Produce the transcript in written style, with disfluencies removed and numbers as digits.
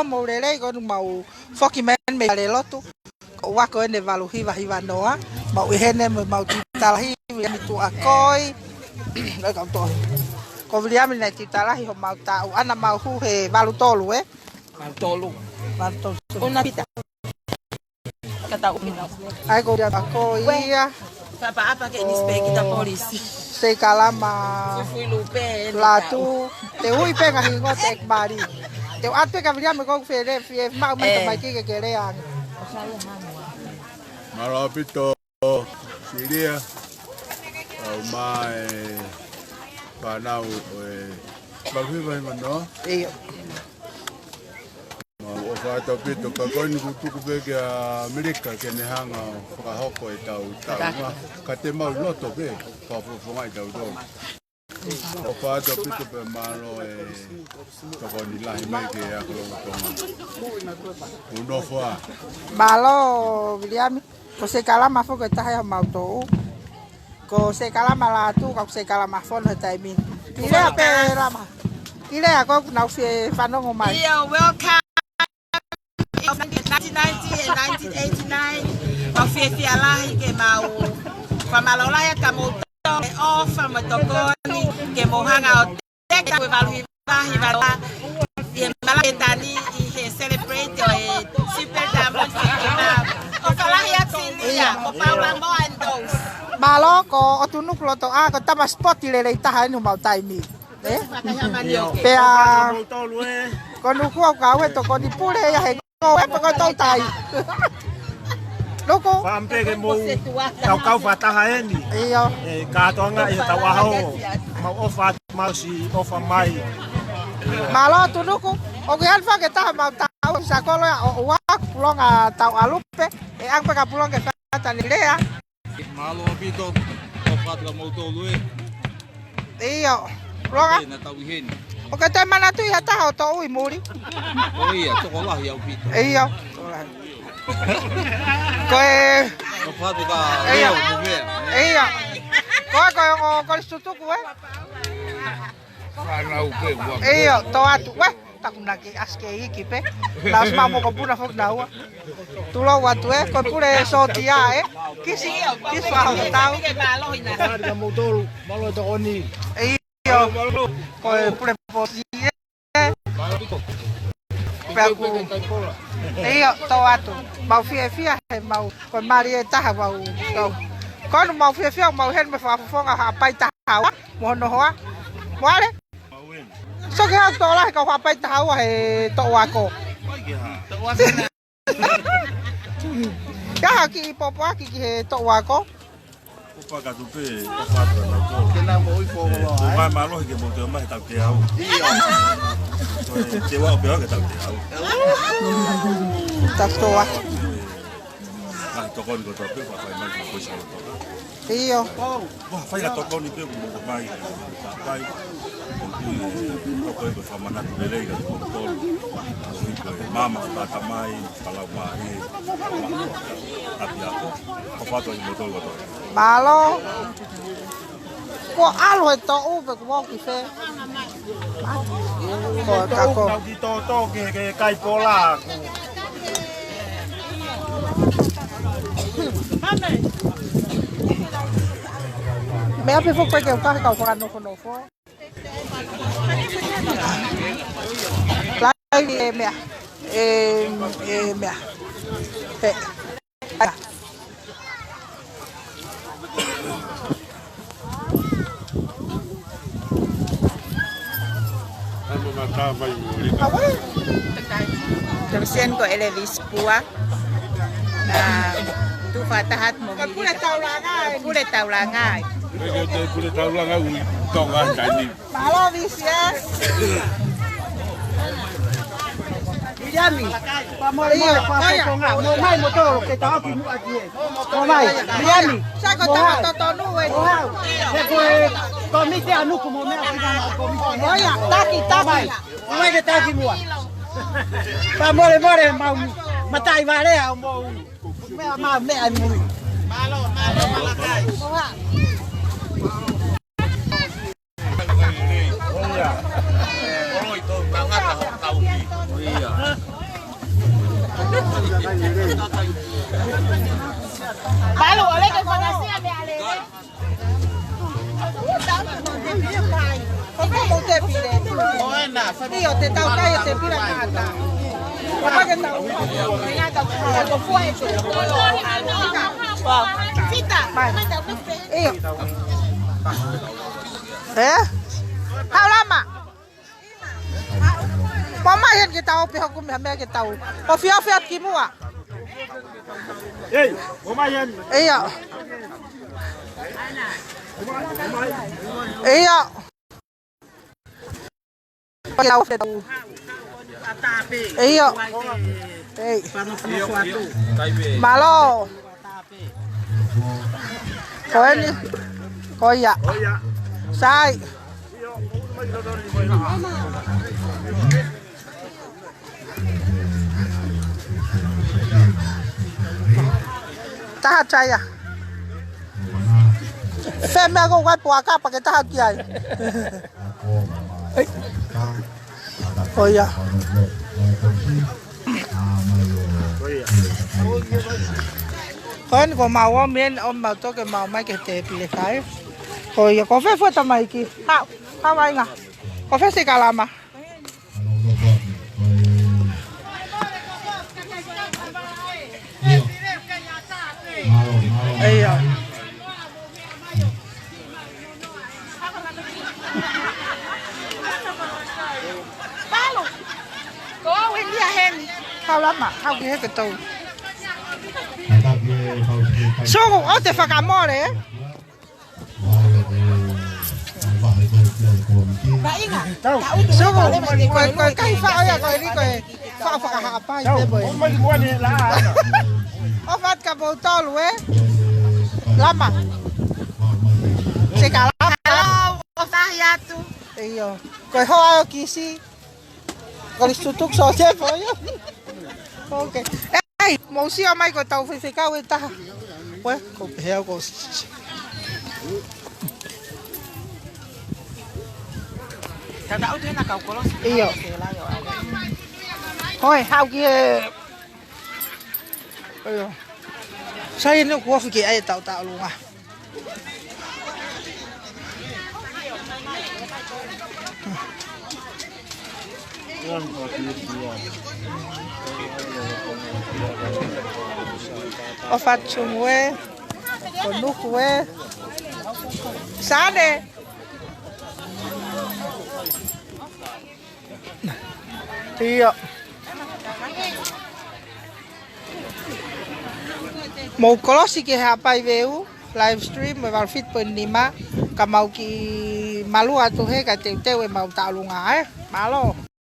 malo màu lê lê con màu Foki men mày lê lót tu qua coi này vào hiva nó màu hen em màu tita hi mình tu akoi rồi còn to còn vì mình này tita là hi màu tao ăn màu hu he vào to luôn ấy vào to una pita kata umino ai ko dia akoi apa que inspecta polisi se kalama fui lupe là tu te ui pe ngahi ngot ek bari te at pe kavria me ko fe ma mai ki ke le an Marapito Siria mai panau bagu vai mano e o fa to pito ka koni ku ku be ke Amerika ke ne hanga ka hoko e tau ka te mau loto be ka fo mai tau do o fa to pito pe maro to koni la mai ke a ko to uno fa malo William ko se kalama fo ko ta ya mau to ko se kalama la tu ko se kalama fon ha tai min ile pe rama ile ko na fe fa no mai welcome 1990 and 1989 au fia la ke mau fa malola ya kamoto off from tokoni ke mohanga o tek ko valu hiva e mala tani e celebrate o super diamond o fala ya silia o paula mo andos malo ko otunuk lo to a ko tama spot ile le ta ha no mau tai mi pe a ko nu ko ka we to ko ni pure ya he ko e ko to tai loko fampe ke mo kau fataha eni iyo ka tonga e tawaho mau ofa mau si ofa mai malo tunuku o que alfa que ta mau tau sa ko lo o wa pulang a tau alupe e ang pa ka pulang ke ta ni lea malo pito o fatra mo to lue iyo pulang na tau hin o que te mana tu ya ta o to ui muri o ia to la ya pito iyo ko o fatra ka iyo mo ve iyo ko sutuku iyo to atu we takuna ki aske iki pe las mamo ko puna fok dawa tulo watu ko pure sotia kisi fa tau ka mo to malo to oni iyo ko pure posi Praku iyo to atu mau fia mau ko marieta mau to kon mau fia mau hen me fa fonga ha pai ta hawa mo no hoa moale so que to la ka fa pai ta hawa he to wa ko ya ki popo ki he to wa ko opa ka tu pe o fatra na ko ke na mo i fo o mai malo ke mo te mai ta te au te wa pe ke ta te au ta to wa ah to kon ko to pe fa mai ko sa to iyo wa fa ya to kon ni pe mo mai ko ko fa mana ku le ga ko to mama ta mai pala mai apia ko fa to mo to to malo ko alo to u pe ko ki fe ko ka ko ki to ke kai pola ku me ape fo pe ke ka ka fa no no fo lai me me Terusien ko Elvis Pua tu fatahat mo pure tau la ngai pure tau la ngai to ga tani malo vicias Yami, pamole yo, paponga, mo mai motor que ta aqui no aqui. Mo mai, Yami. Sai ko ta to nu we. Se foi komite anu como me aqui na komite. Olha, tá aqui, tá mai. Mo mai que tá aqui mo. Pamole mau matai vale ao mo. Me ai mo. Malo, malakai. Oi, to mangat tau pi. Iya. Balu oleh ke fondasi ambil alih. Không có một tệp gì đấy. Đi ở tệp tàu tay ở tệp kia là cả cả. Apa cái tàu? Cái tàu quay chứ. Wow. Kita. Iya. Tao lắm à? Mama yan kita o pihak kum hamya kita o. O fiat kimu ah. Mama yan. Iya. Iya. Iya. Malo. Coi đi. Coi dạ. Sai. Tahan saya. Fem aku kan puaka pakai tahan kiai. Oh iya. Con có màu miên ông màu tôi cái màu mấy cái tép lấy cái. Rồi có phép phớt tầm mày kì. Sao anh à? Có phép xì cả làm à? Ê à. Có quên đi hen. Sao lắm à? Sao kia cái tàu. Số cũng ở đây phải cả mò đấy. Số cũng coi cái phao ya coi đi coi phao phải cả hạ bay thế bởi. Ở phát cả bộ to luôn ấy. Lắm à? Sẽ cả lắm. Hello, Osaya tu. Ê yo, coi hoa kisi. Coi tutuk so thế phải. Ok. Ê, một xíu mai coi tàu phải cao người ta. Quê, cô heo cô. Tao đảo thế là cầu cô lo. Ê yo. Thôi, hao kia. Ê yo. Sao nó có phải kia ai tạo luôn à? Có phát chung quê, có nước quê, sáng đi. Thì một có gì kia hạ bài về livestream về vào feed bên đi mà, cầm màu kỳ malu à tôi thấy cái tiêu tiêu về màu tạo luôn á, má lo.